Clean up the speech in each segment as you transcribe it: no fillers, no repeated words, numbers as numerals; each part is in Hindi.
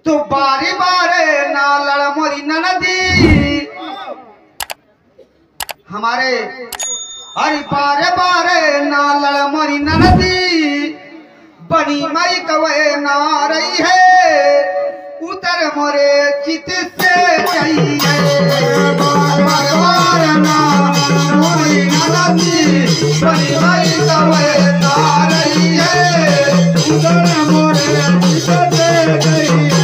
तो बारी बारे ना लड़ मोरी ननदी हमारे। अरे बारे बारे ना लड़ मोरी ननदी बनी मई कवे ना रही है उतर मोरे चित से चाहिए। बार बार ना मोरी ननदी बनी मई कवे ना रही है उतर मोरे चित से चाहिए।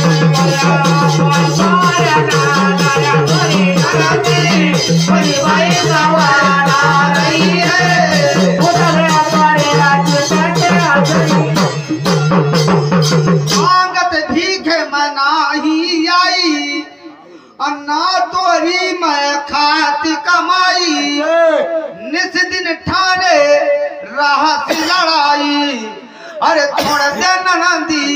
अन्ना तोरी मैं खाती कमाई निस दिन ठाने राह से लड़ाई। अरे छोड़ दे ननदी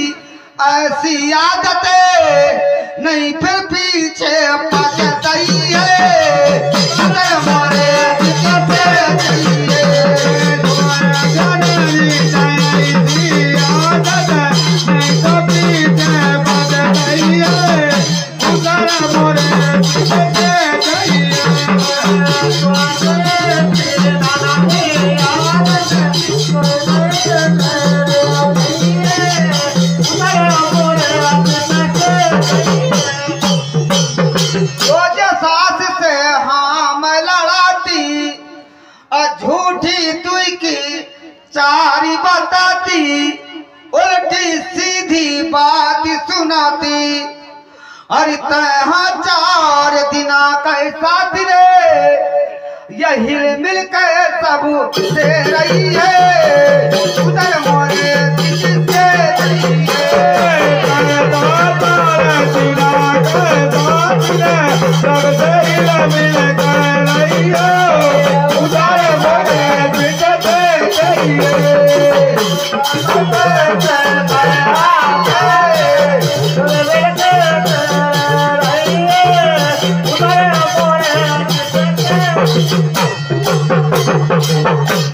ऐसी आदतें नहीं फिर पीछे पछताई है अगर मोरे झूठी तुई की चारी बताती उल्टी सीधी बात सुनाती। अरे तहा 4 दिना कैसा रे यही मिल के सब दे रही है उधर मोरे से रही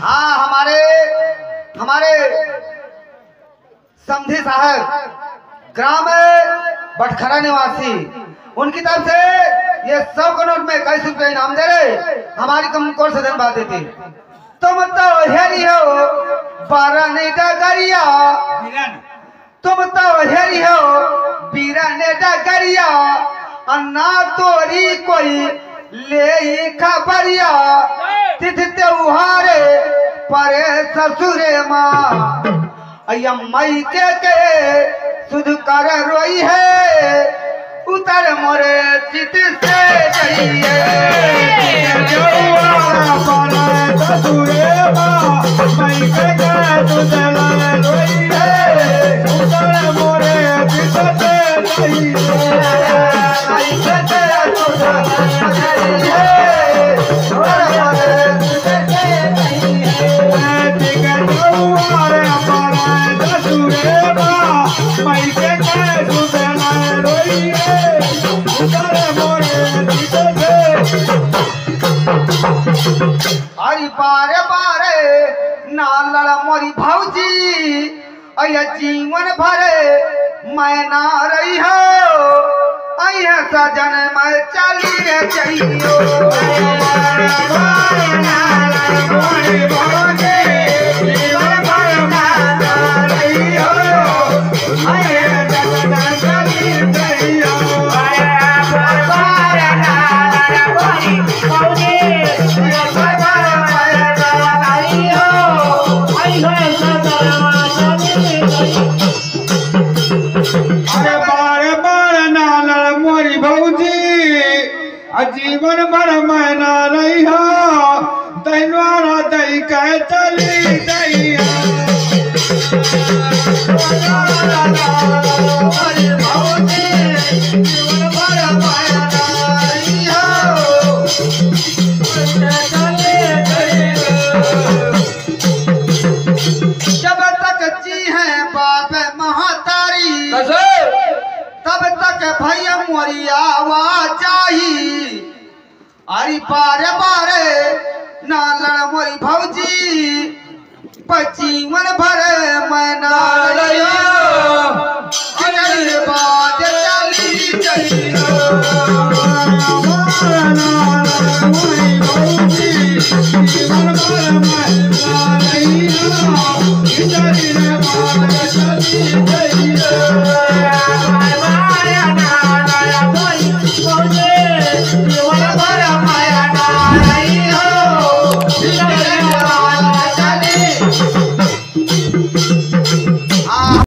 हाँ हमारे समधी साहब ग्राम बटखरा निवासी उनकी तरफ से ये 100 का नोट में 21 रुपये इनाम दे रहे हमारी कम कोर्स से धन्यवाद देती। तुम तो हेरी हो बारह डगरिया तुम तो हेरी हो बीरन डगरिया अन्ना तोरी कोई ले खबरिया तिथि त्योहारे परे ससुरे माँ मई के सुध कर रोई है उतर मोरे चित से जाइए। ससुरे माँ मई के सुध रोई है उतर मोरे चित से अरे बारे बारे ना लड़ा मोरी भौजी अय जीवन भरे मैं ना रही हो अय सजन मैं चली चाहिए। जीवन भर मैं ना रही हो दैनवारा दई के चली दैया। जब तक जी है बाप महातारी तब तक भैया मोरी आवाज आई। अरे बारे बारे ना लड़ मोरी भौजी जीवन भर मैं ना रही बात रे